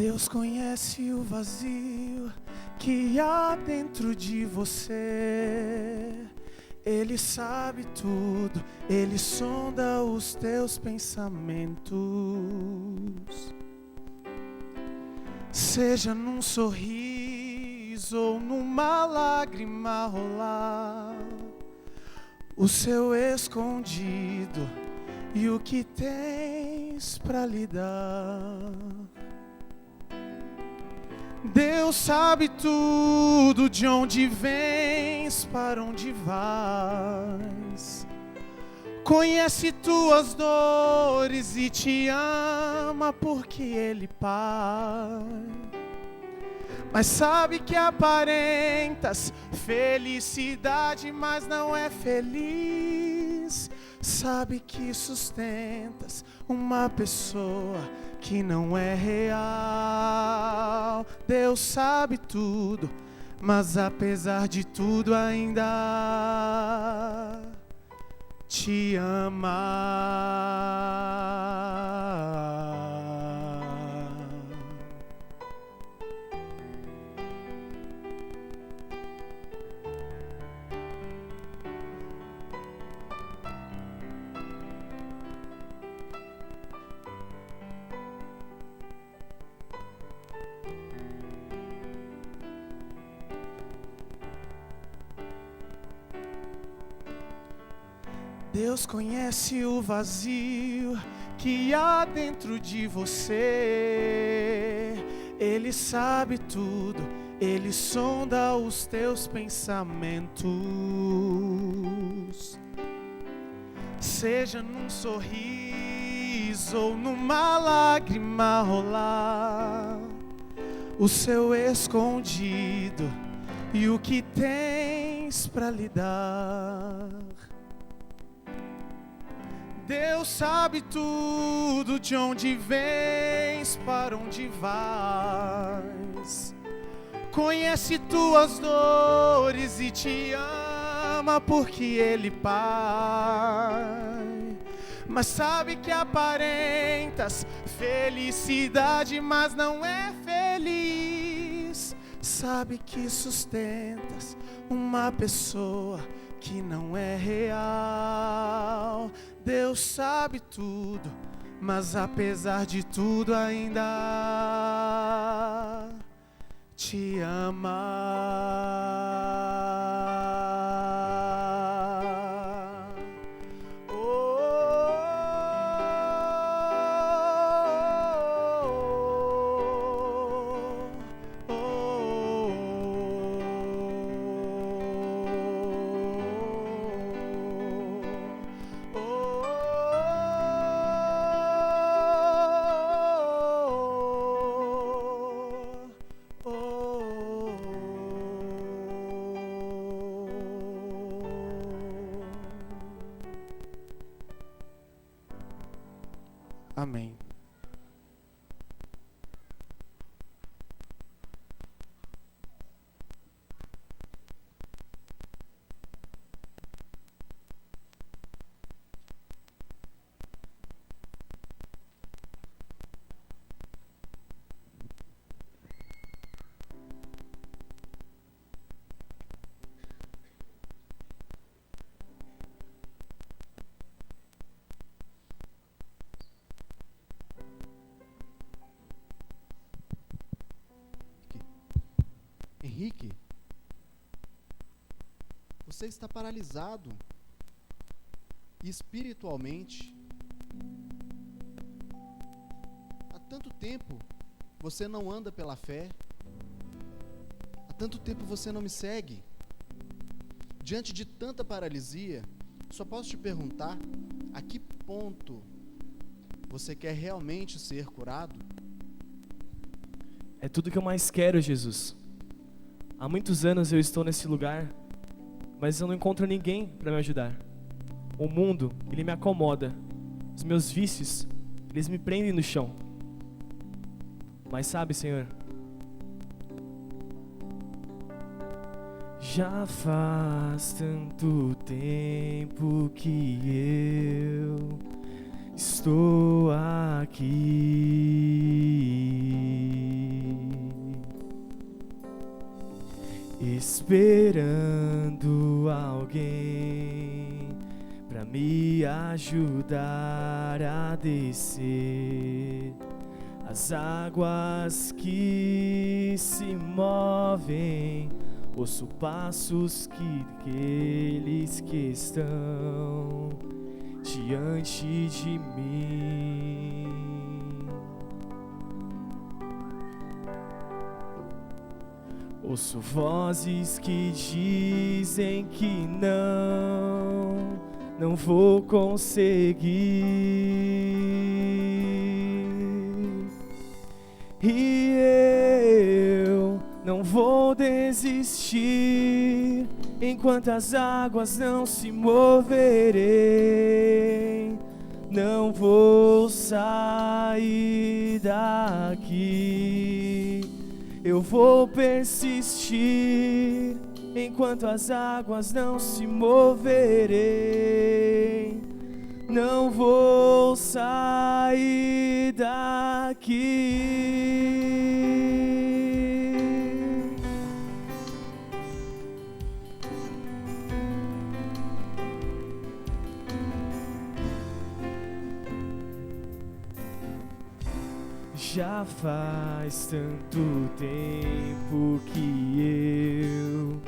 Deus conhece o vazio que há dentro de você. Ele sabe tudo, Ele sonda os teus pensamentos. Seja num sorriso ou numa lágrima rolar, o seu escondido e o que tens pra lhe dar. Deus sabe tudo, de onde vens, para onde vais. Conhece tuas dores e te ama porque Ele Pai. Mas sabe que aparentas felicidade, mas não é feliz. Sabe que sustentas uma pessoa que não é real. Deus sabe tudo, mas apesar de tudo ainda te ama. Deus conhece o vazio que há dentro de você. Ele sabe tudo, Ele sonda os teus pensamentos. Seja num sorriso ou numa lágrima rolar, o seu escondido e o que tens pra lhe dar. Deus sabe tudo, de onde vens, para onde vais. Conhece tuas dores e te ama porque Ele Pai. Mas sabe que aparentas felicidade, mas não é feliz. Sabe que sustentas uma pessoa que não é real. Deus sabe tudo, mas apesar de tudo ainda te ama. Amém. Henrique, você está paralisado espiritualmente. Há tanto tempo você não anda pela fé. Há tanto tempo você não me segue. Diante de tanta paralisia, só posso te perguntar: a que ponto você quer realmente ser curado? É tudo que eu mais quero, Jesus. Há muitos anos eu estou nesse lugar, mas eu não encontro ninguém para me ajudar. O mundo, ele me acomoda. Os meus vícios, eles me prendem no chão. Mas sabe, Senhor, já faz tanto tempo que eu estou aqui. esperando alguém pra me ajudar a descer as águas que se movem. Ouço passos daqueles que estão diante de mim. Ouço vozes que dizem que não vou conseguir. E eu não vou desistir enquanto as águas não se moverem. Não vou sair daqui. Eu vou persistir enquanto as águas não se moverem. Não vou sair daqui. Já faz tanto tempo que eu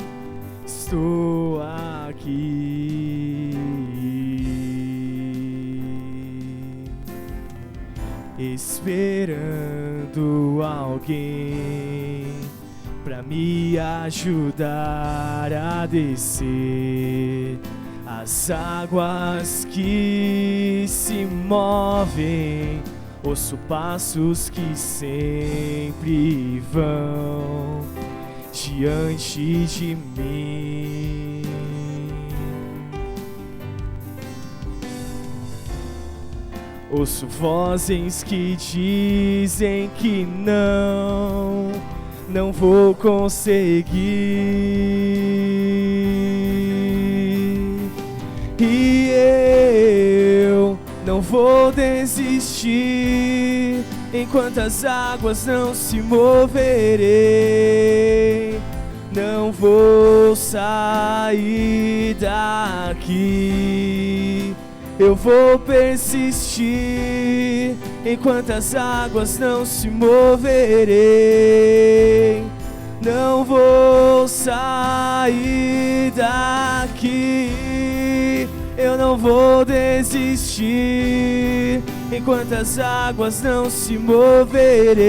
estou aqui, esperando alguém pra me ajudar a descer as águas que se movem. Ouço passos que sempre vão diante de mim. Ouço vozes que dizem que não vou conseguir. E eu não vou desistir enquanto as águas não se moverem. Não vou sair daqui. Eu vou persistir enquanto as águas não se moverem. Não vou sair daqui. Eu não vou desistir enquanto as águas não se moverem.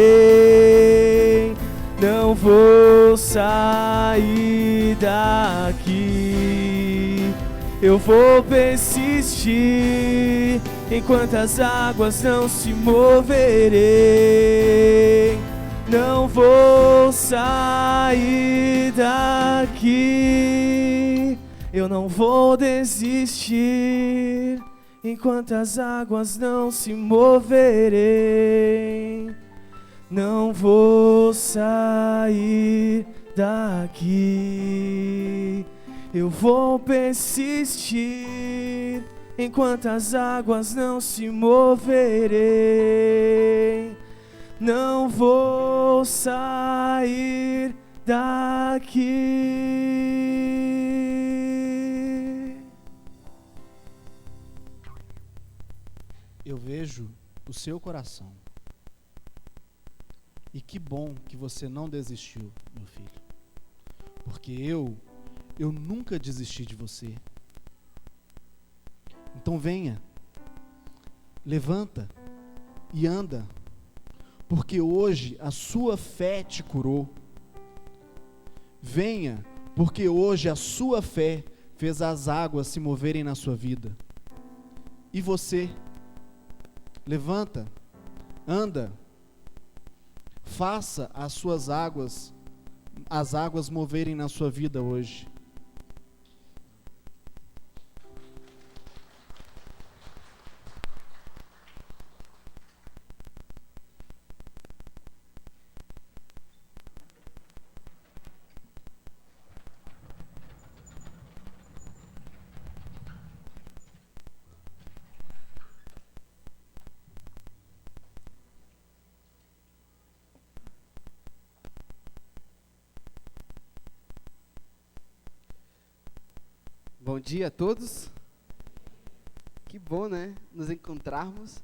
Não vou sair daqui. Eu vou persistir enquanto as águas não se moverem. Não vou sair daqui. Eu não vou desistir enquanto as águas não se moverem. Não vou sair daqui. Eu vou persistir enquanto as águas não se moverem. Não vou sair daqui. Eu vejo o seu coração. E que bom que você não desistiu, meu filho. Porque eu nunca desisti de você. Então venha, levanta e anda, porque hoje a sua fé te curou. Venha, porque hoje a sua fé fez as águas se moverem na sua vida. E você, levanta, anda, faça as águas moverem na sua vida hoje. Bom dia a todos. Que bom, né? Nos encontrarmos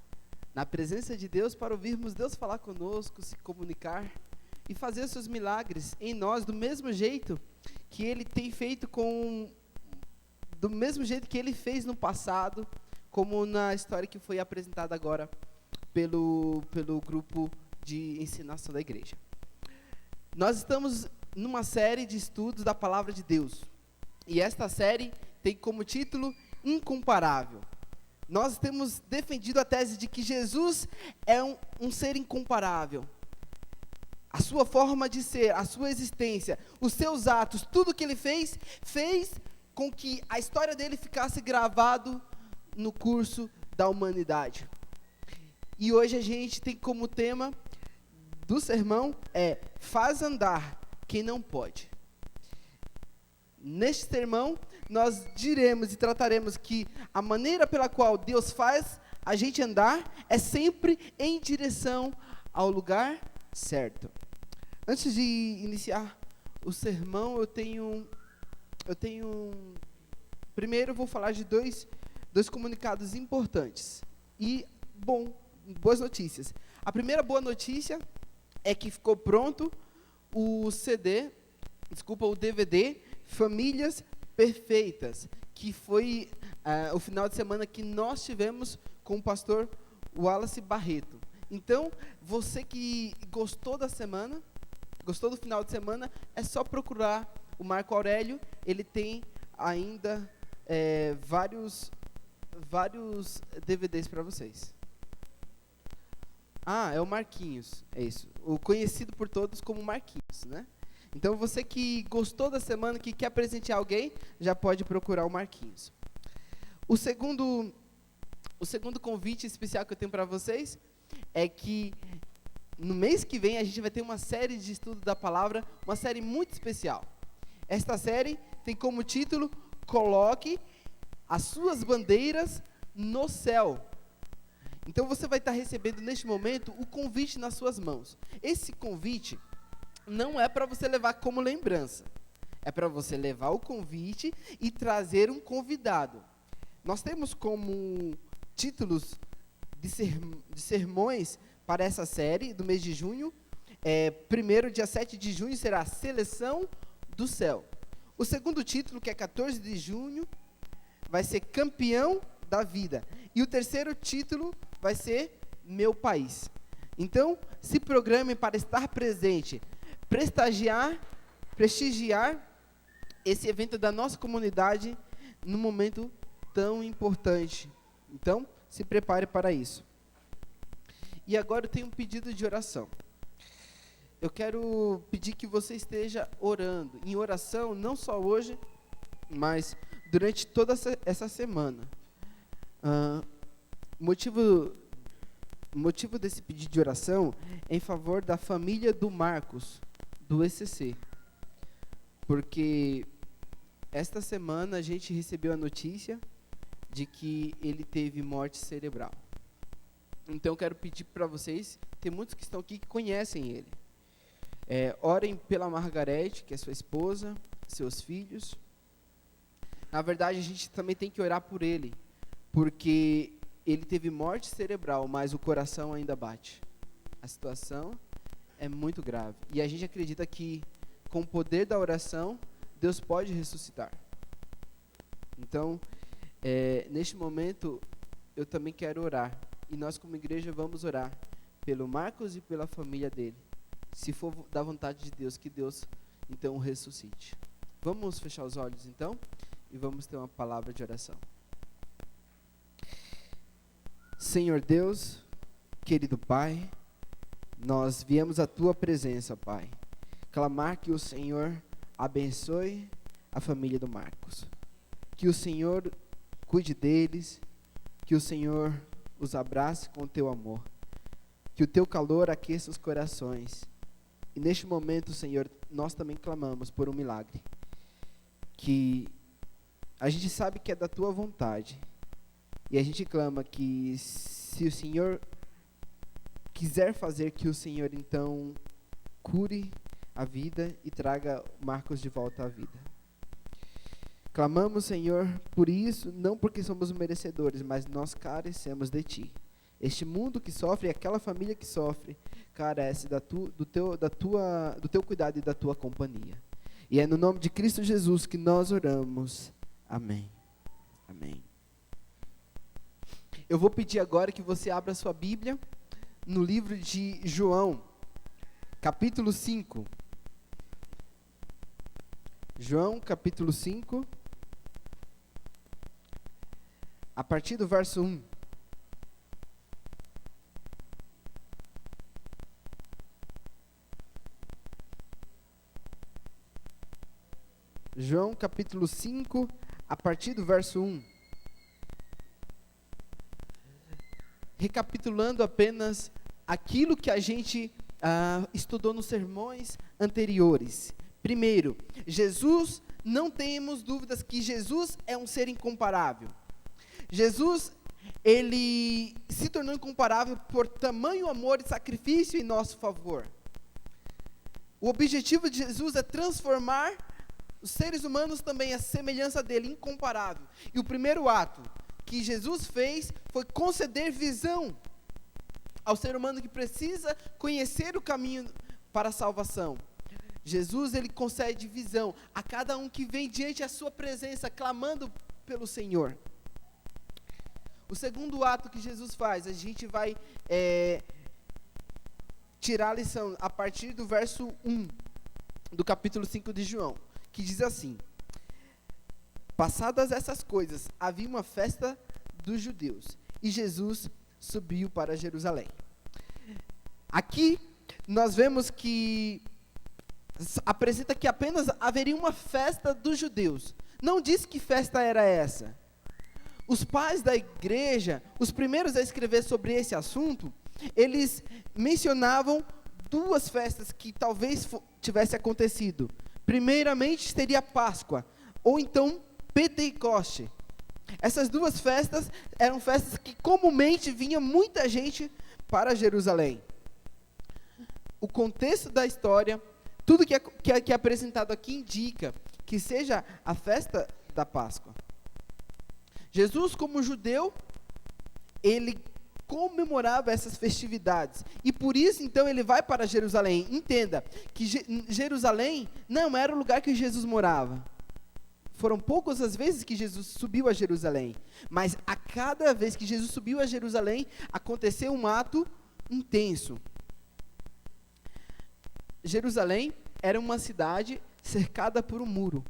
na presença de Deus para ouvirmos Deus falar conosco, se comunicar e fazer seus milagres em nós do mesmo jeito que Ele tem feito do mesmo jeito que Ele fez no passado, como na história que foi apresentada agora pelo grupo de ensinação da igreja. Nós estamos numa série de estudos da Palavra de Deus. E esta série tem como título Incomparável. Nós temos defendido a tese de que Jesus é um ser incomparável. A sua forma de ser, a sua existência, os seus atos, tudo que ele fez com que a história dele ficasse gravado no curso da humanidade. E hoje a gente tem como tema do sermão faz andar quem não pode. Neste sermão, nós diremos e trataremos que a maneira pela qual Deus faz a gente andar é sempre em direção ao lugar certo. Antes de iniciar o sermão, primeiro eu vou falar de dois comunicados importantes e boas notícias. A primeira boa notícia é que ficou pronto o DVD Famílias Perfeitas, que foi o final de semana que nós tivemos com o pastor Wallace Barreto. Então, você que gostou do final de semana, é só procurar o Marco Aurélio, ele tem ainda vários DVDs para vocês. É o Marquinhos, é isso. O conhecido por todos como Marquinhos, né? Então, você que gostou da semana, que quer presentear alguém, já pode procurar o Marquinhos. O segundo convite especial que eu tenho para vocês é que no mês que vem a gente vai ter uma série de estudo da palavra, uma série muito especial. Esta série tem como título Coloque as suas bandeiras no céu. Então, você vai estar recebendo neste momento o convite nas suas mãos. Esse convite não é para você levar como lembrança. É para você levar o convite e trazer um convidado. Nós temos como títulos de sermões para essa série do mês de junho. Primeiro, dia 7 de junho, será Seleção do Céu. O segundo título, que é 14 de junho, vai ser Campeão da Vida. E o terceiro título vai ser Meu País. Então, se programe para estar presente, prestigiar esse evento da nossa comunidade num momento tão importante. Então, se prepare para isso. E agora eu tenho um pedido de oração. Eu quero pedir que você esteja orando, em oração, não só hoje, mas durante toda essa semana. Motivo desse pedido de oração é em favor da família do Marcos, do ECC, porque esta semana a gente recebeu a notícia de que ele teve morte cerebral. Então eu quero pedir para vocês, tem muitos que estão aqui que conhecem ele, orem pela Margarete, que é sua esposa, seus filhos. Na verdade, a gente também tem que orar por ele, porque ele teve morte cerebral, mas o coração ainda bate. A situação é muito grave. E a gente acredita que, com o poder da oração, Deus pode ressuscitar. Então, neste momento, eu também quero orar. E nós, como igreja, vamos orar pelo Marcos e pela família dele. Se for da vontade de Deus, que Deus, então, o ressuscite. Vamos fechar os olhos, então, e vamos ter uma palavra de oração. Senhor Deus, querido Pai, nós viemos à Tua presença, Pai, clamar que o Senhor abençoe a família do Marcos, que o Senhor cuide deles, que o Senhor os abrace com o Teu amor, que o Teu calor aqueça os corações. E neste momento, Senhor, nós também clamamos por um milagre, que a gente sabe que é da Tua vontade, e a gente clama que se o Senhor quiser fazer, que o Senhor então cure a vida e traga Marcos de volta à vida. Clamamos, Senhor, por isso, não porque somos merecedores, mas nós carecemos de Ti. Este mundo que sofre, aquela família que sofre, carece do Teu cuidado e da Tua companhia. E é no nome de Cristo Jesus que nós oramos. Amém. Amém. Eu vou pedir agora que você abra sua Bíblia no livro de João, capítulo 5. João, capítulo 5, a partir do verso 1. João, capítulo 5, a partir do verso 1. Recapitulando apenas aquilo que a gente estudou nos sermões anteriores. Primeiro, Jesus, não temos dúvidas que Jesus é um ser incomparável. Jesus, ele se tornou incomparável por tamanho amor e sacrifício em nosso favor. O objetivo de Jesus é transformar os seres humanos também à semelhança dele, incomparável. E o primeiro ato que Jesus fez foi conceder visão ao ser humano que precisa conhecer o caminho para a salvação. Jesus, ele concede visão a cada um que vem diante da sua presença, clamando pelo Senhor. O segundo ato que Jesus faz, a gente vai tirar a lição a partir do verso 1 do capítulo 5 de João, que diz assim: passadas essas coisas, havia uma festa dos judeus, e Jesus subiu para Jerusalém. Aqui, nós vemos que apresenta que apenas haveria uma festa dos judeus. Não diz que festa era essa. Os pais da igreja, os primeiros a escrever sobre esse assunto, eles mencionavam duas festas que talvez tivesse acontecido. Primeiramente seria Páscoa, ou então Pentecoste. Essas duas festas eram festas que comumente vinha muita gente para Jerusalém. O contexto da história, tudo que é apresentado aqui indica que seja a festa da Páscoa. Jesus, como judeu, ele comemorava essas festividades. E por isso, então, ele vai para Jerusalém. Entenda que Jerusalém não era o lugar que Jesus morava. Foram poucas as vezes que Jesus subiu a Jerusalém. Mas a cada vez que Jesus subiu a Jerusalém, aconteceu um ato intenso. Jerusalém era uma cidade cercada por um muro.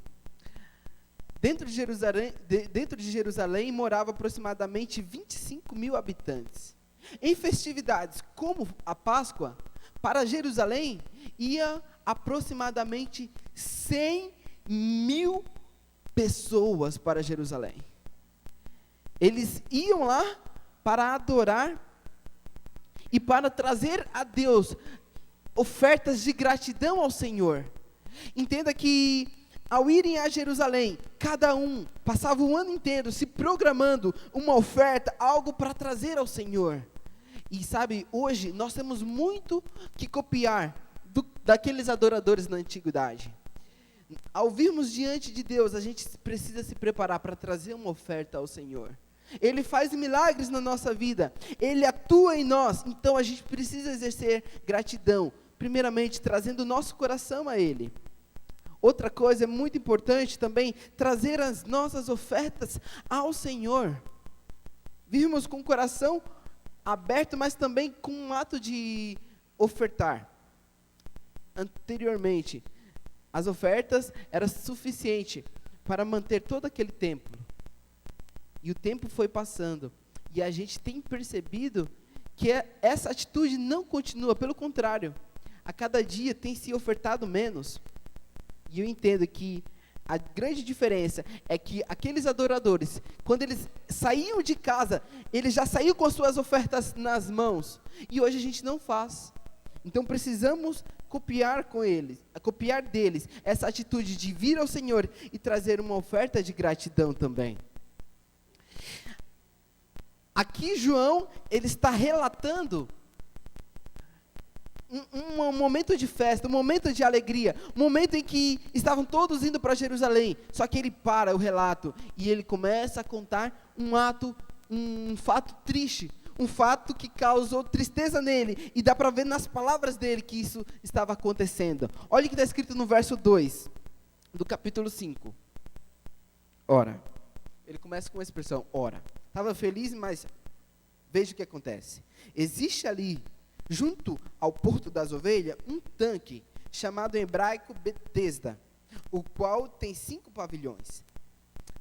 Dentro de Jerusalém morava aproximadamente 25 mil habitantes. Em festividades como a Páscoa, para Jerusalém ia aproximadamente 100 mil pessoas para Jerusalém. Eles iam lá para adorar e para trazer a Deus ofertas de gratidão ao Senhor. Entenda que ao irem a Jerusalém, cada um passava o ano inteiro se programando uma oferta, algo para trazer ao Senhor. E sabe, hoje nós temos muito que copiar daqueles adoradores na antiguidade. Ao virmos diante de Deus, a gente precisa se preparar para trazer uma oferta ao Senhor. Ele faz milagres na nossa vida, Ele atua em nós, então a gente precisa exercer gratidão, primeiramente trazendo o nosso coração a Ele. Outra coisa muito importante também, trazer as nossas ofertas ao Senhor. Virmos com o coração aberto, mas também com um ato de ofertar. Anteriormente, as ofertas eram suficientes para manter todo aquele templo. E o tempo foi passando, e a gente tem percebido que essa atitude não continua, pelo contrário, a cada dia tem se ofertado menos. E eu entendo que a grande diferença é que aqueles adoradores, quando eles saíam de casa, eles já saíam com as suas ofertas nas mãos, e hoje a gente não faz. Então precisamos copiar deles essa atitude de vir ao Senhor e trazer uma oferta de gratidão também. Aqui João, ele está relatando um momento de festa, um momento de alegria, um momento em que estavam todos indo para Jerusalém. Só que ele para o relato e ele começa a contar um fato triste, um fato que causou tristeza nele, e dá para ver nas palavras dele que isso estava acontecendo. Olha o que está escrito no verso 2 do capítulo 5. Ora, ele começa com a expressão, ora. Estava feliz, mas veja o que acontece. Existe ali, junto ao Porto das Ovelhas, um tanque, chamado em hebraico Betesda, o qual tem 5 pavilhões.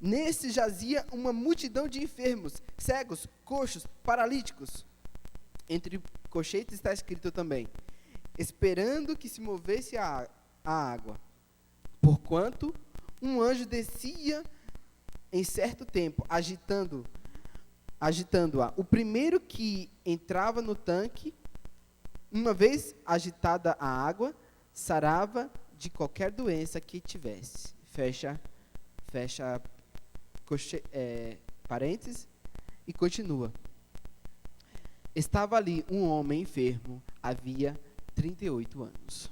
Nesse jazia uma multidão de enfermos, cegos, coxos, paralíticos. Entre colchetes está escrito também, esperando que se movesse a água. Porquanto um anjo descia em certo tempo, agitando-a. O primeiro que entrava no tanque, uma vez agitada a água, sarava de qualquer doença que tivesse. Fecha parênteses e continua. Estava ali um homem enfermo, havia 38 anos.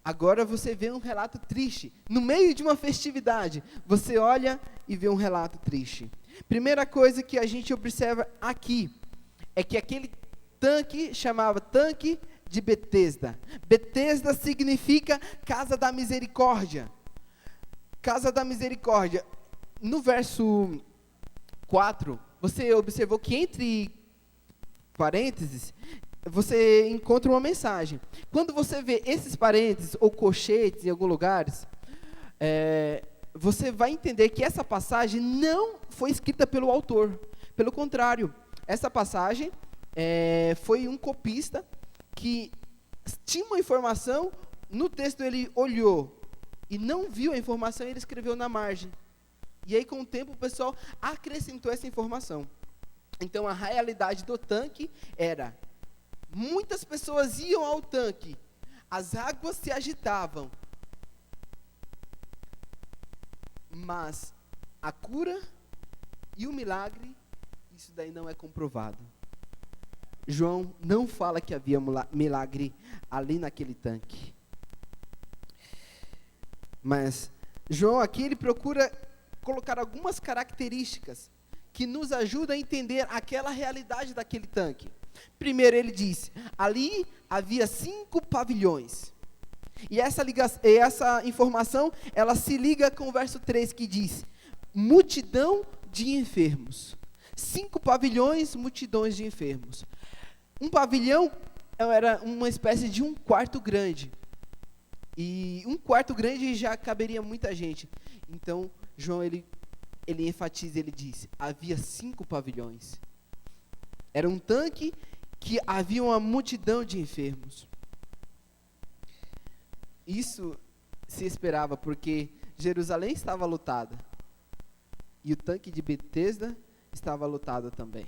Agora você vê um relato triste. No meio de uma festividade, você olha e vê um relato triste. Primeira coisa que a gente observa aqui é que aquele tanque chamava Tanque de Betesda. Betesda significa Casa da Misericórdia. Casa da Misericórdia. No verso 4, você observou que entre parênteses, você encontra uma mensagem. Quando você vê esses parênteses ou colchetes em alguns lugares, você vai entender que essa passagem não foi escrita pelo autor. Pelo contrário, essa passagem foi um copista que tinha uma informação, no texto ele olhou e não viu a informação, ele escreveu na margem. E aí, com o tempo, o pessoal acrescentou essa informação. Então, a realidade do tanque era: muitas pessoas iam ao tanque, as águas se agitavam, mas a cura e o milagre, isso daí não é comprovado. João não fala que havia milagre ali naquele tanque. Mas João aqui, ele procura colocar algumas características que nos ajudam a entender aquela realidade daquele tanque. Primeiro, ele diz, ali havia 5 pavilhões. E essa informação, ela se liga com o verso 3, que diz, multidão de enfermos. 5 pavilhões, multidões de enfermos. Um pavilhão era uma espécie de um quarto grande. E um quarto grande já caberia muita gente. Então, João, ele enfatiza, ele diz, havia 5 pavilhões. Era um tanque que havia uma multidão de enfermos. Isso se esperava, porque Jerusalém estava lotada. E o tanque de Betesda estava lotado também.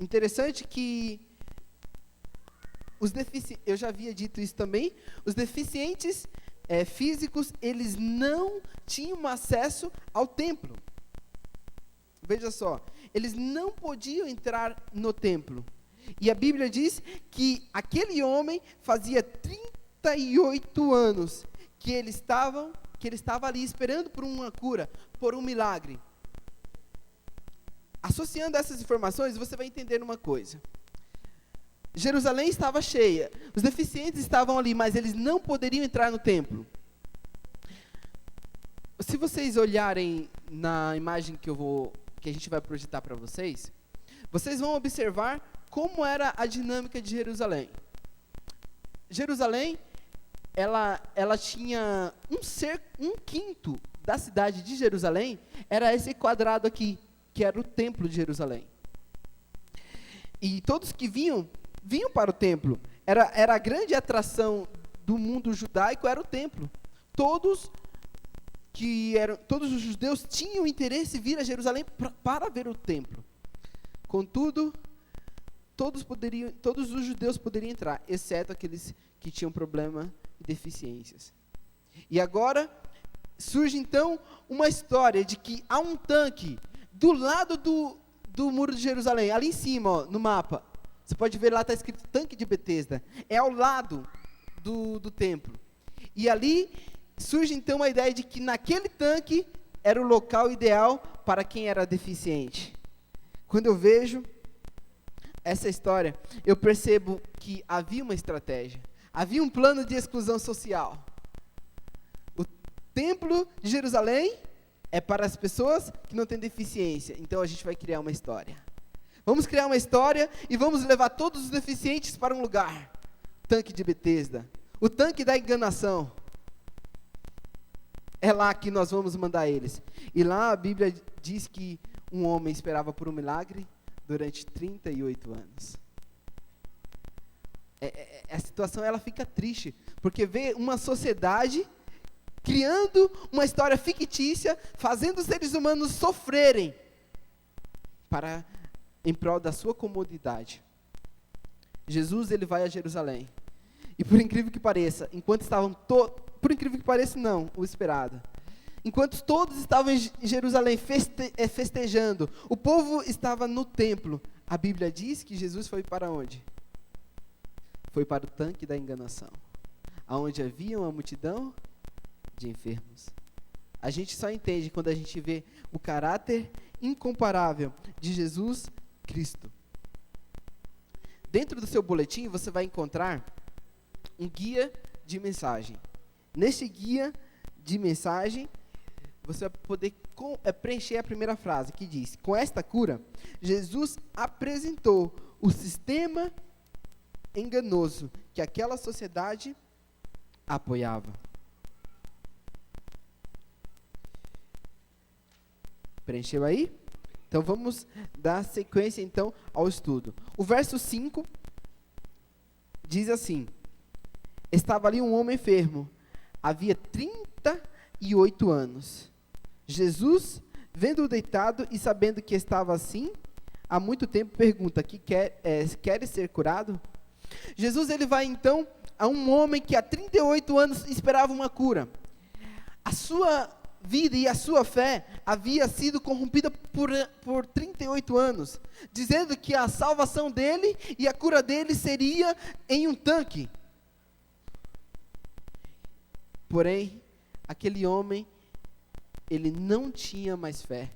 Interessante que eu já havia dito isso também, os deficientes físicos, eles não tinham acesso ao templo. Veja só, eles não podiam entrar no templo. E a Bíblia diz que aquele homem fazia 38 anos que ele estava ali esperando por uma cura, por um milagre. Associando essas informações, você vai entender uma coisa. Jerusalém estava cheia, os deficientes estavam ali, mas eles não poderiam entrar no templo. Se vocês olharem na imagem que a gente vai projetar para vocês, vocês vão observar como era a dinâmica de Jerusalém. Jerusalém, ela tinha um quinto da cidade de Jerusalém, era esse quadrado aqui, que era o templo de Jerusalém. E todos que vinham para o templo. Era a grande atração do mundo judaico, era o templo. Todos os judeus tinham interesse em vir a Jerusalém para ver o templo. Contudo, todos os judeus poderiam entrar, exceto aqueles que tinham problema e deficiências. E agora surge então uma história de que há um tanque do lado do muro de Jerusalém, ali em cima, ó, no mapa. Você pode ver lá, está escrito tanque de Betesda. É ao lado do templo. E ali surge então a ideia de que naquele tanque era o local ideal para quem era deficiente. Quando eu vejo essa história, eu percebo que havia uma estratégia. Havia um plano de exclusão social. O templo de Jerusalém é para as pessoas que não têm deficiência. Então a gente vai criar uma história. Vamos criar uma história e vamos levar todos os deficientes para um lugar. Tanque de Betesda. O tanque da enganação. É lá que nós vamos mandar eles. E lá a Bíblia diz que um homem esperava por um milagre durante 38 anos. A situação ela fica triste, porque vê uma sociedade criando uma história fictícia, fazendo os seres humanos sofrerem em prol da sua comodidade. Jesus, ele vai a Jerusalém. E por incrível que pareça, por incrível que pareça não, o esperado. Enquanto todos estavam em Jerusalém festejando, o povo estava no templo. A Bíblia diz que Jesus foi para onde? Foi para o tanque da enganação, aonde havia uma multidão de enfermos. A gente só entende quando a gente vê o caráter incomparável de Jesus Cristo. Dentro do seu boletim você vai encontrar um guia de mensagem. Neste guia de mensagem, você vai poder preencher a primeira frase, que diz: com esta cura, Jesus apresentou o sistema enganoso que aquela sociedade apoiava. Preencheu aí? Então vamos dar sequência então ao estudo. O verso 5 diz assim: estava ali um homem enfermo, havia 38 anos. Jesus, vendo-o deitado e sabendo que estava assim há muito tempo, pergunta: queres ser curado? Jesus, ele vai então a um homem que há 38 anos esperava uma cura. A sua vida e a sua fé havia sido corrompida por 38 anos, dizendo que a salvação dele e a cura dele seria em um tanque. Porém, aquele homem, ele não tinha mais fé.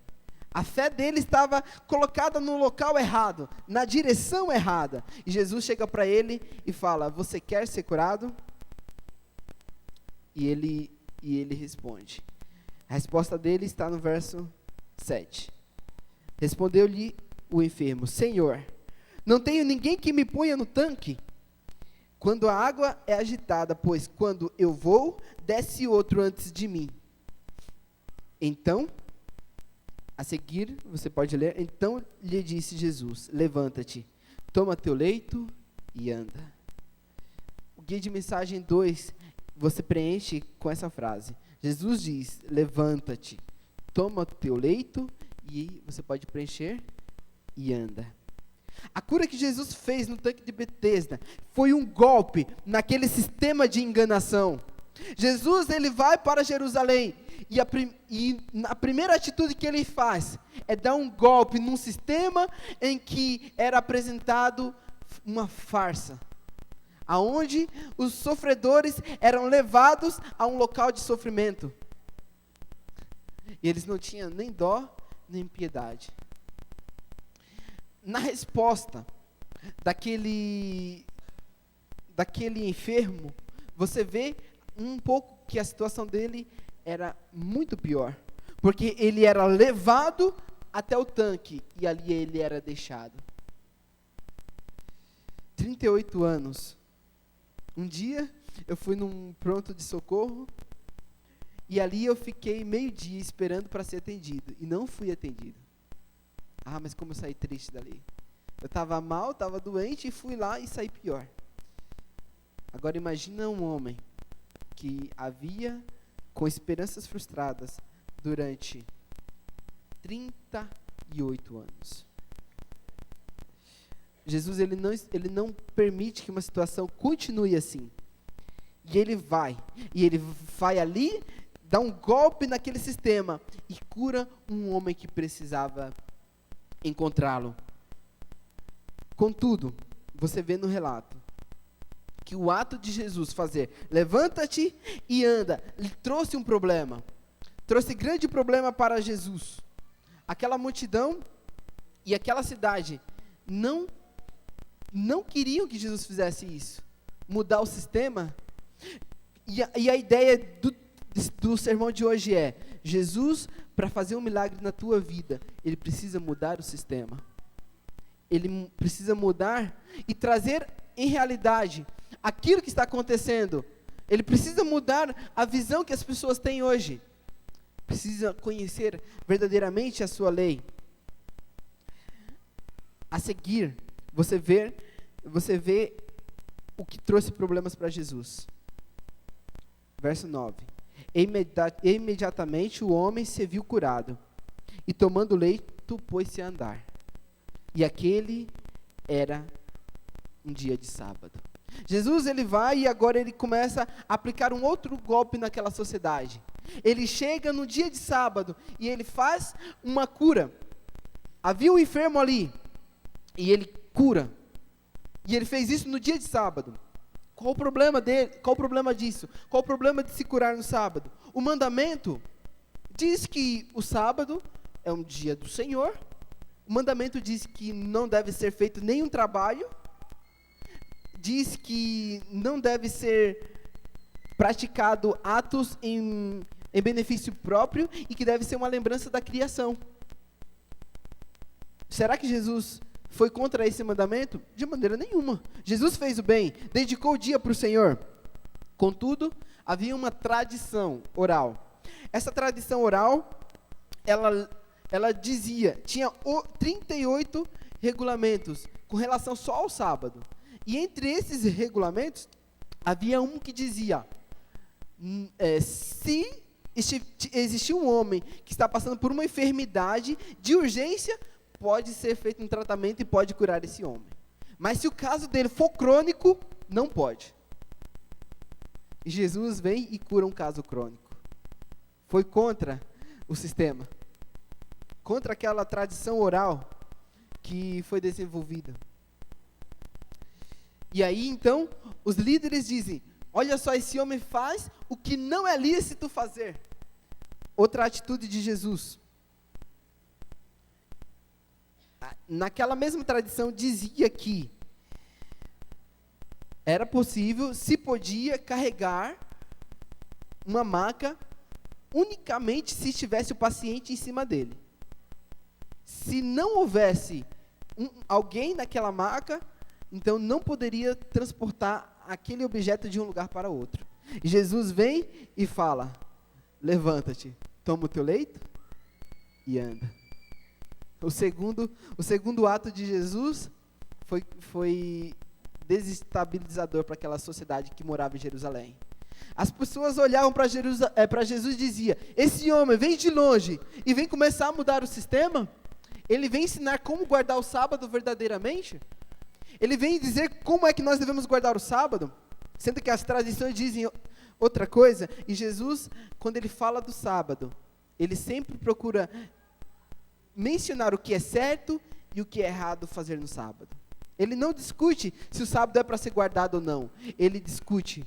A fé dele estava colocada no local errado, na direção errada. E Jesus chega para ele e fala: você quer ser curado? E ele responde. A resposta dele está no verso 7. Respondeu-lhe o enfermo: Senhor, não tenho ninguém que me ponha no tanque quando a água é agitada, pois quando eu vou, desce outro antes de mim. Então, a seguir, você pode ler: então lhe disse Jesus: levanta-te, toma teu leito e anda. O guia de mensagem 2, você preenche com essa frase. Jesus diz: levanta-te, toma teu leito, e você pode preencher, e anda. A cura que Jesus fez no tanque de Betesda foi um golpe naquele sistema de enganação. Jesus, ele vai para Jerusalém, e a primeira atitude que ele faz é dar um golpe num sistema em que era apresentado uma farsa, aonde os sofredores eram levados a um local de sofrimento. E eles não tinham nem dó, nem piedade. Na resposta daquele enfermo, você vê um pouco que a situação dele era muito pior, porque ele era levado até o tanque e ali ele era deixado. 38 anos. Um dia eu fui num pronto de socorro e ali eu fiquei meio-dia esperando para ser atendido e não fui atendido. Ah, mas como eu saí triste dali. Eu estava mal, estava doente e fui lá e saí pior. Agora imagina um homem que havia com esperanças frustradas durante 38 anos. Jesus, ele não permite que uma situação continue assim. E ele vai ali, dá um golpe naquele sistema e cura um homem que precisava encontrá-lo. Contudo, você vê no relato que o ato de Jesus fazer, levanta-te e anda, lhe trouxe um problema. Trouxe grande problema para Jesus. Aquela multidão e aquela cidade não queriam que Jesus fizesse isso. Mudar o sistema. E a ideia do sermão de hoje é: Jesus, para fazer um milagre na tua vida, ele precisa mudar o sistema. Ele precisa mudar e trazer em realidade aquilo que está acontecendo. Ele precisa mudar a visão que as pessoas têm hoje. Precisa conhecer verdadeiramente a sua lei. A seguir, você vê o que trouxe problemas para Jesus. Verso 9. Imediatamente o homem se viu curado, e tomando o leito, pôs-se a andar. E aquele era um dia de sábado. Jesus, ele vai e agora ele começa a aplicar um outro golpe naquela sociedade. Ele chega no dia de sábado e ele faz uma cura. Havia um enfermo ali e ele cura. E ele fez isso no dia de sábado. Qual o problema dele? Qual o problema disso? Qual o problema de se curar no sábado? O mandamento diz que o sábado é um dia do Senhor. O mandamento diz que não deve ser feito nenhum trabalho. Diz que não deve ser praticado atos em benefício próprio e que deve ser uma lembrança da criação. Será que Jesus foi contra esse mandamento? De maneira nenhuma. Jesus fez o bem, dedicou o dia para o Senhor. Contudo, havia uma tradição oral. Essa tradição oral, ela dizia, tinha 38 regulamentos com relação só ao sábado. E entre esses regulamentos, havia um que dizia, se existir um homem que está passando por uma enfermidade de urgência, pode ser feito um tratamento e pode curar esse homem. Mas se o caso dele for crônico, não pode. E Jesus vem e cura um caso crônico. Foi contra o sistema. Contra aquela tradição oral que foi desenvolvida. E aí, então, os líderes dizem, olha só, esse homem faz o que não é lícito fazer. Outra atitude de Jesus. Naquela mesma tradição dizia que era possível, se podia carregar uma maca unicamente se estivesse o paciente em cima dele. Se não houvesse alguém naquela maca, então não poderia transportar aquele objeto de um lugar para outro. E Jesus vem e fala, levanta-te, toma o teu leito e anda. O segundo ato de Jesus foi desestabilizador para aquela sociedade que morava em Jerusalém. As pessoas olhavam para Jesus e diziam, esse homem vem de longe e vem começar a mudar o sistema? Ele vem ensinar como guardar o sábado verdadeiramente? Ele vem dizer como é que nós devemos guardar o sábado? Sendo que as tradições dizem outra coisa. E Jesus, quando ele fala do sábado, ele sempre procura mencionar o que é certo e o que é errado fazer no sábado. Ele não discute se o sábado é para ser guardado ou não. Ele discute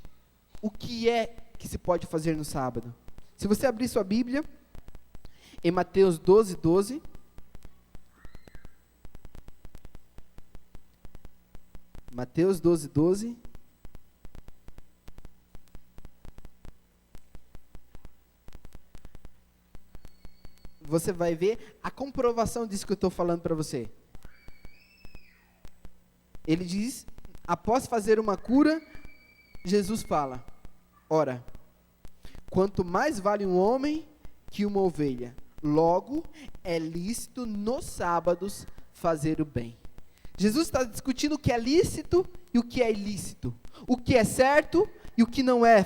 o que é que se pode fazer no sábado. Se você abrir sua Bíblia, em Mateus 12:12. Mateus 12:12. Você vai ver a comprovação disso que eu estou falando para você. Ele diz, após fazer uma cura, Jesus fala, ora, quanto mais vale um homem que uma ovelha, logo é lícito nos sábados fazer o bem. Jesus está discutindo o que é lícito e o que é ilícito, o que é certo e o que não é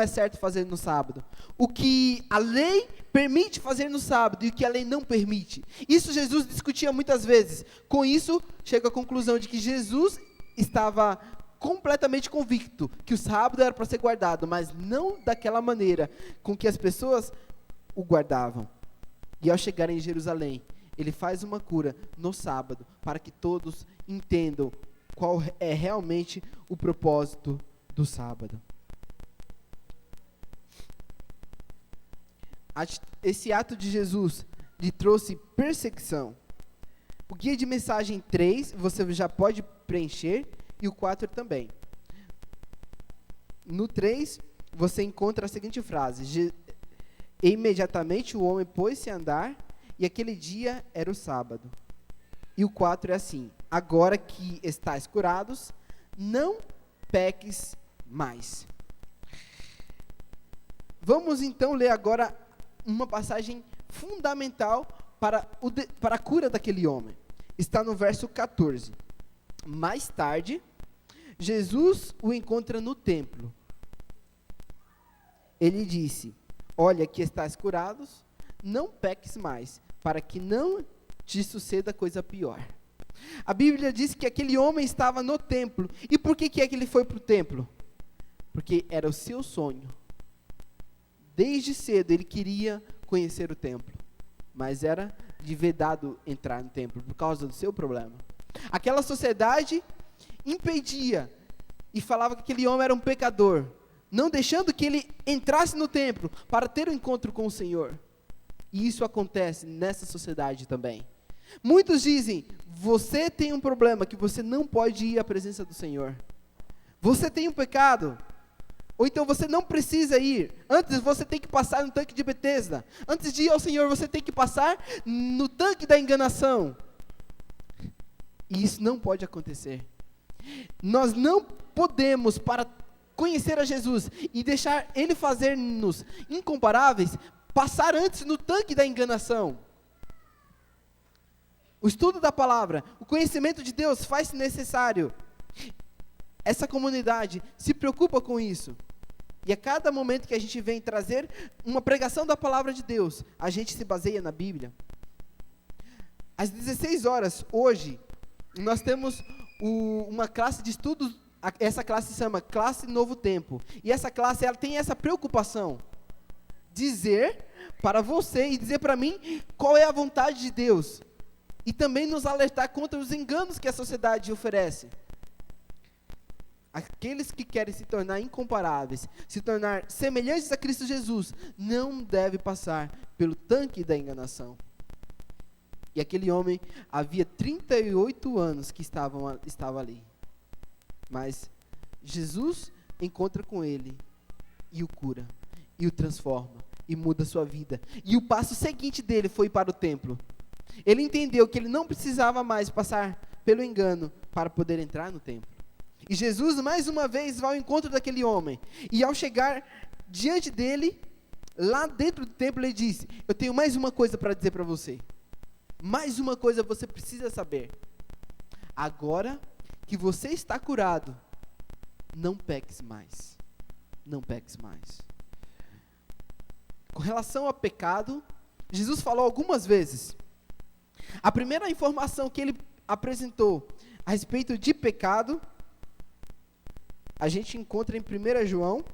certo fazer no sábado, o que a lei permite fazer no sábado e o que a lei não permite. Isso Jesus discutia muitas vezes. Com isso, chega à conclusão de que Jesus estava completamente convicto que o sábado era para ser guardado, mas não daquela maneira com que as pessoas o guardavam. E ao chegarem em Jerusalém, Ele faz uma cura no sábado, para que todos entendam qual é realmente o propósito do sábado. Esse ato de Jesus lhe trouxe perseguição. O guia de mensagem 3, você já pode preencher, e o 4 também. No 3, você encontra a seguinte frase: e imediatamente o homem pôs-se a andar, e aquele dia era o sábado. E o 4 é assim: agora que estáis curados, não peques mais. Vamos então ler agora uma passagem fundamental para a cura daquele homem. Está no verso 14. Mais tarde, Jesus o encontra no templo. Ele disse: olha que estás curados, não peques mais, para que não te suceda coisa pior. A Bíblia diz que aquele homem estava no templo. E por que é que ele foi para o templo? Porque era o seu sonho. Desde cedo ele queria conhecer o templo, mas era de vedado entrar no templo por causa do seu problema. Aquela sociedade impedia e falava que aquele homem era um pecador, não deixando que ele entrasse no templo para ter um encontro com o Senhor. E isso acontece nessa sociedade também. Muitos dizem: você tem um problema que você não pode ir à presença do Senhor. Você tem um pecado, ou então você não precisa ir. Antes você tem que passar no tanque de Betesda. Antes de ir ao Senhor, você tem que passar no tanque da enganação. E isso não pode acontecer. Nós não podemos, para conhecer a Jesus e deixar Ele fazer-nos incomparáveis, passar antes no tanque da enganação. O estudo da palavra, o conhecimento de Deus faz necessário. Essa comunidade se preocupa com isso. E a cada momento que a gente vem trazer uma pregação da palavra de Deus, a gente se baseia na Bíblia. Às 16 horas, hoje, nós temos uma classe de estudos. Essa classe se chama Classe Novo Tempo. E essa classe, ela tem essa preocupação. Dizer para você e dizer para mim qual é a vontade de Deus. E também nos alertar contra os enganos que a sociedade oferece. Aqueles que querem se tornar incomparáveis, se tornar semelhantes a Cristo Jesus, não devem passar pelo tanque da enganação. E aquele homem, havia 38 anos que estava ali. Mas Jesus encontra com ele e o cura, e o transforma, e muda a sua vida. E o passo seguinte dele foi para o templo. Ele entendeu que ele não precisava mais passar pelo engano para poder entrar no templo. E Jesus, mais uma vez, vai ao encontro daquele homem. E ao chegar diante dele, lá dentro do templo, ele disse: eu tenho mais uma coisa para dizer para você. Mais uma coisa você precisa saber. Agora que você está curado, não peques mais. Não peques mais. Com relação ao pecado, Jesus falou algumas vezes. A primeira informação que ele apresentou a respeito de pecado, a gente encontra em 1 João.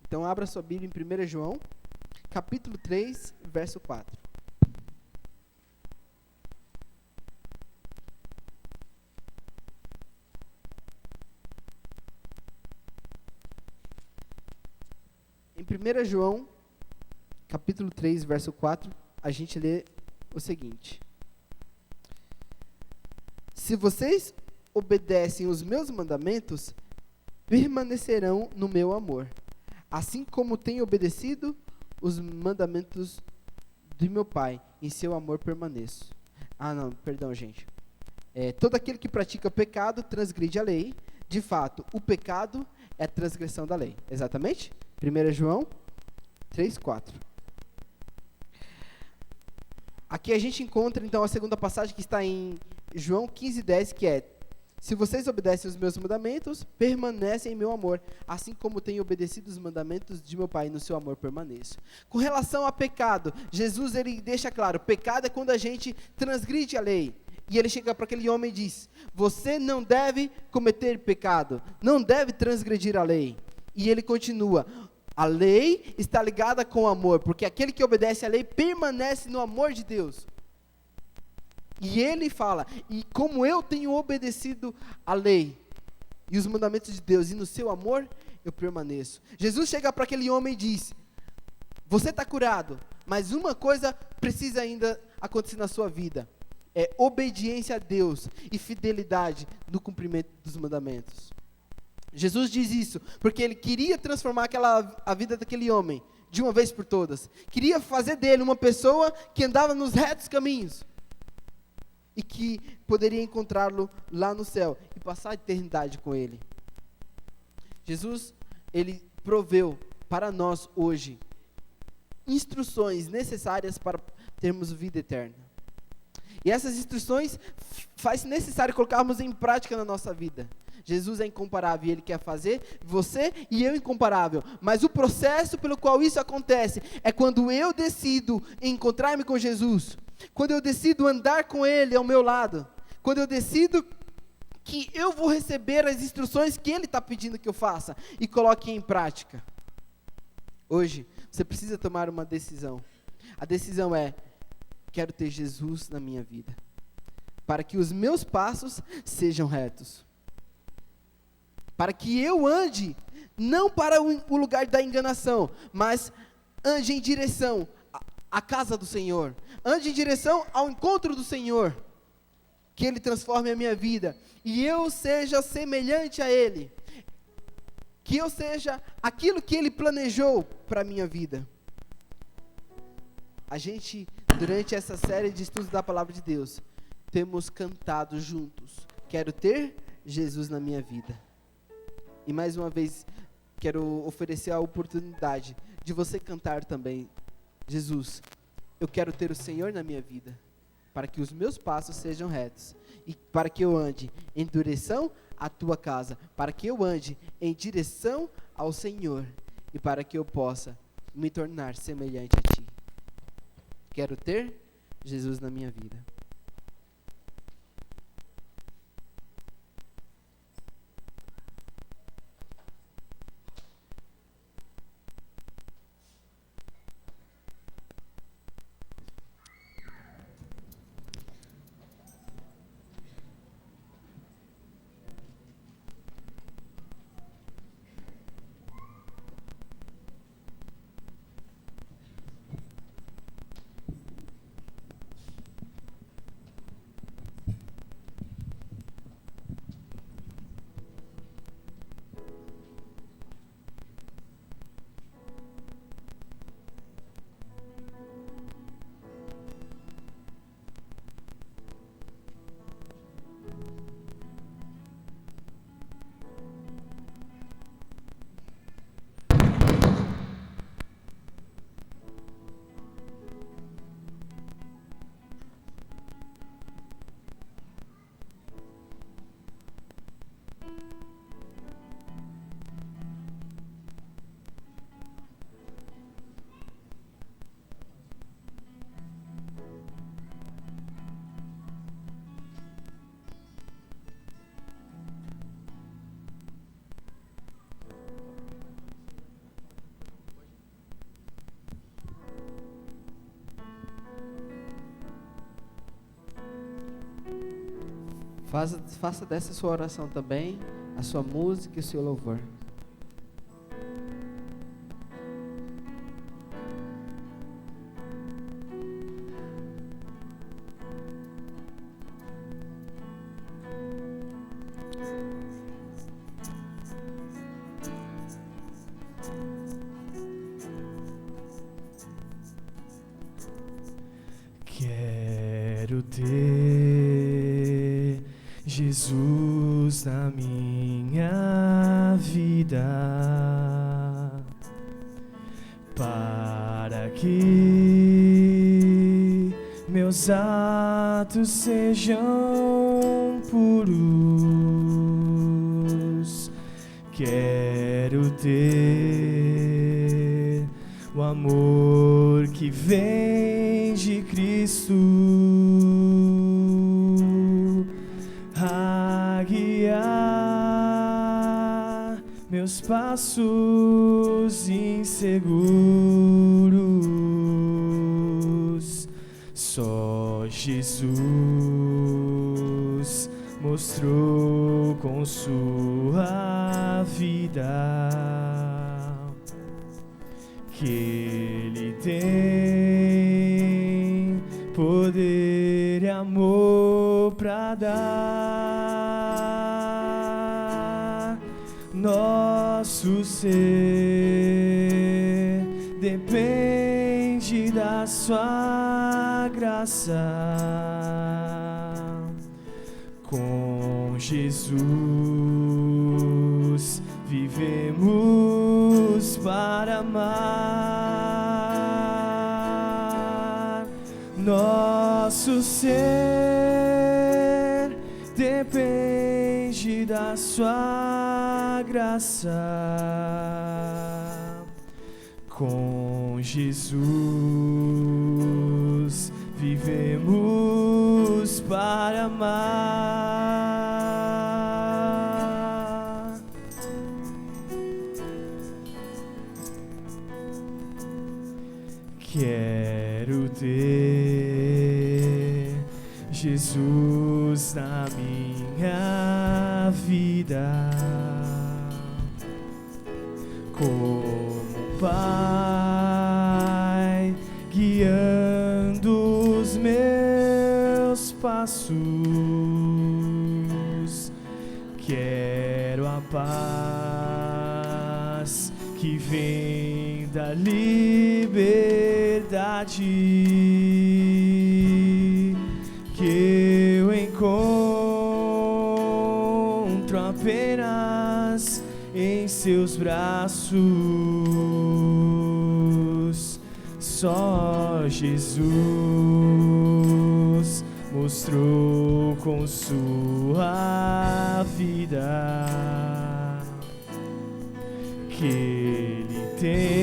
Então abra sua Bíblia em 1 João, capítulo 3, verso 4. Em 1 João, capítulo 3, verso 4, a gente lê o seguinte: se vocês obedecem os meus mandamentos, permanecerão no meu amor, assim como tenho obedecido os mandamentos de meu Pai, em seu amor permaneço. Perdão, gente. Todo aquele que pratica o pecado transgride a lei. De fato, o pecado é a transgressão da lei. Exatamente? 1 João 3, 4. Aqui a gente encontra, então, a segunda passagem que está em João 15, 10, que é: se vocês obedecem os meus mandamentos, permanecem em meu amor, assim como tenho obedecido os mandamentos de meu Pai, no seu amor permaneço. Com relação a pecado, Jesus, ele deixa claro: pecado é quando a gente transgride a lei. E ele chega para aquele homem e diz: você não deve cometer pecado, não deve transgredir a lei. E ele continua: a lei está ligada com o amor, porque aquele que obedece à lei permanece no amor de Deus. E ele fala, e como eu tenho obedecido a lei e os mandamentos de Deus, e no seu amor, eu permaneço. Jesus chega para aquele homem e diz, você está curado, mas uma coisa precisa ainda acontecer na sua vida, é obediência a Deus e fidelidade no cumprimento dos mandamentos. Jesus diz isso porque ele queria transformar a vida daquele homem de uma vez por todas. Queria fazer dele uma pessoa que andava nos retos caminhos e que poderia encontrá-lo lá no céu e passar a eternidade com ele. Jesus, ele proveu para nós hoje instruções necessárias para termos vida eterna. E essas instruções faz necessário colocarmos em prática na nossa vida. Jesus é incomparável e Ele quer fazer você e eu incomparável. Mas o processo pelo qual isso acontece é quando eu decido encontrar-me com Jesus. Quando eu decido andar com Ele ao meu lado. Quando eu decido que eu vou receber as instruções que Ele está pedindo que eu faça e coloque em prática. Hoje, você precisa tomar uma decisão. A decisão é, quero ter Jesus na minha vida, para que os meus passos sejam retos, para que eu ande, não para o lugar da enganação, mas ande em direção à casa do Senhor, ande em direção ao encontro do Senhor, que Ele transforme a minha vida, e eu seja semelhante a Ele, que eu seja aquilo que Ele planejou para a minha vida. A gente, durante essa série de estudos da Palavra de Deus, temos cantado juntos, quero ter Jesus na minha vida. E mais uma vez, quero oferecer a oportunidade de você cantar também, Jesus, eu quero ter o Senhor na minha vida, para que os meus passos sejam retos, e para que eu ande em direção à tua casa, para que eu ande em direção ao Senhor, e para que eu possa me tornar semelhante a ti. Quero ter Jesus na minha vida. Faça dessa sua oração também a sua música e o seu louvor. Quero ter Jesus na minha vida, para que meus atos sejam puros. Quero ter o amor que vem de Cristo a guiar meus passos inseguros. Só Jesus mostrou com sua vida que Ele tem poder e amor pra dar. Nosso ser depende da sua graça. Com Jesus vivemos para amar. Nosso ser depende da sua graça. Com Jesus vivemos para amar. Quero ter Jesus na minha vida como Pai, guiando os meus passos. Quero a paz que vem da liberdade, que eu encontro apenas em seus braços. Só Jesus mostrou com sua vida que Ele tem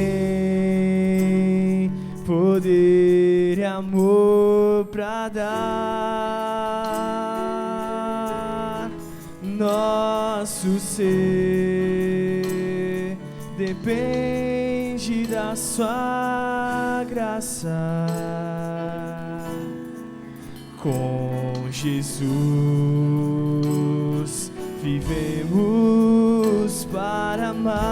poder e amor pra dar. Nosso ser depende da sua graça. Com Jesus vivemos para amar.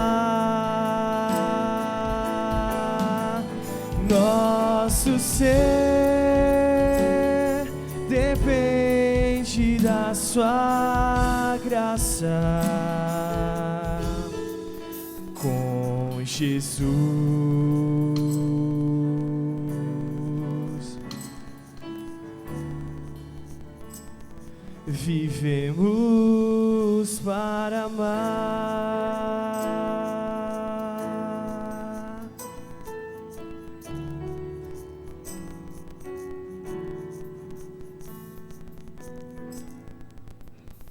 Nosso ser depende da sua graça. Com Jesus vivemos para amar.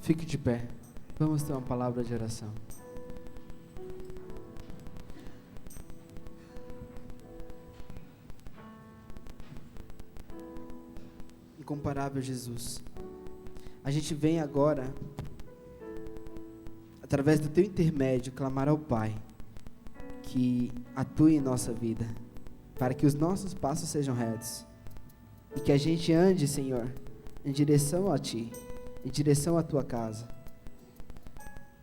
Fique de pé. Vamos ter uma palavra de oração. Incomparável Jesus, a gente vem agora, através do teu intermédio, clamar ao Pai que atue em nossa vida, para que os nossos passos sejam retos e que a gente ande, Senhor, em direção a Ti, em direção à Tua casa.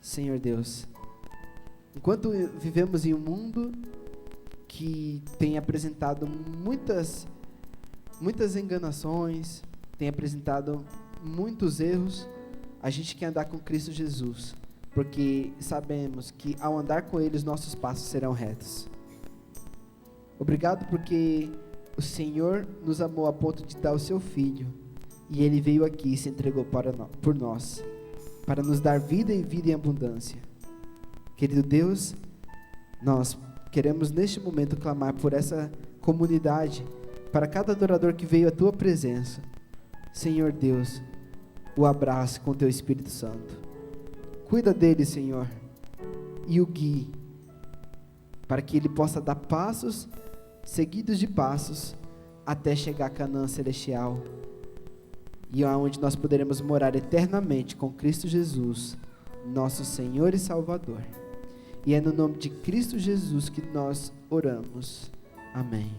Senhor Deus, enquanto vivemos em um mundo que tem apresentado muitas enganações, tem apresentado muitos erros, a gente quer andar com Cristo Jesus, porque sabemos que ao andar com Ele os nossos passos serão retos. Obrigado porque o Senhor nos amou a ponto de dar o seu Filho, e Ele veio aqui e se entregou por nós, para nos dar vida e vida em abundância. Querido Deus, nós queremos neste momento clamar por essa comunidade, para cada adorador que veio à Tua presença. Senhor Deus, o abrace com Teu Espírito Santo. Cuida dele, Senhor, e o guie, para que ele possa dar passos seguidos de passos até chegar a Canaã celestial, e aonde nós poderemos morar eternamente com Cristo Jesus, nosso Senhor e Salvador. E é no nome de Cristo Jesus que nós oramos. Amém.